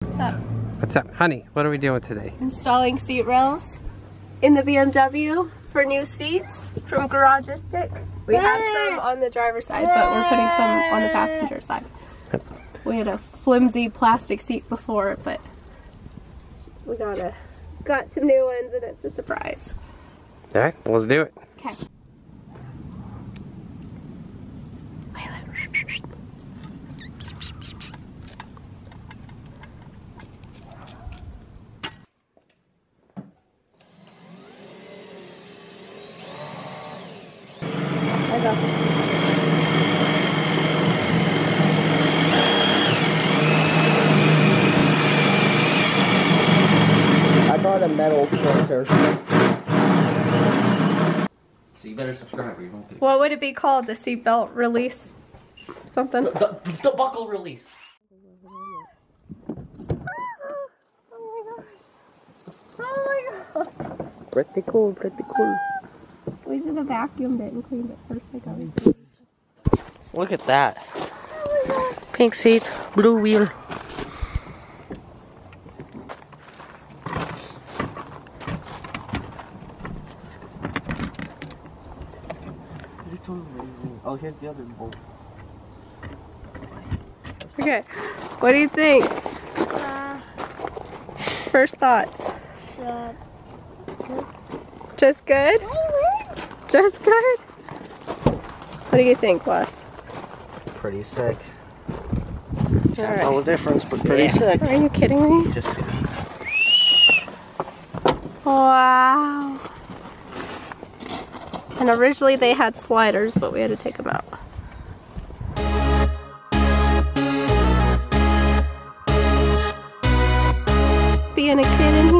What's up? What's up? Honey, what are we doing today? Installing seat rails in the BMW for new seats from Garagistic. We have some on the driver's side, but we're putting some on the passenger side. We had a flimsy plastic seat before, but we got some new ones and it's a surprise. Alright, let's do it. Okay. I got this. I bought a metal filter. So you better subscribe or you won't get. What would it be called? The seatbelt release something? The buckle release. Oh my god. Pretty cool, pretty cool. We should have vacuumed it and cleaned it first. I got it. Look at that. Oh my gosh. Pink seat, blue wheel. Oh, here's the other bolt. Okay, what do you think? First thoughts? Good. Just good? Just good? What do you think, Wes? Pretty sick. All No right. difference, but pretty sick. Are you kidding me? Just kidding. Wow. And originally they had sliders, but we had to take them out. Being a kid in here.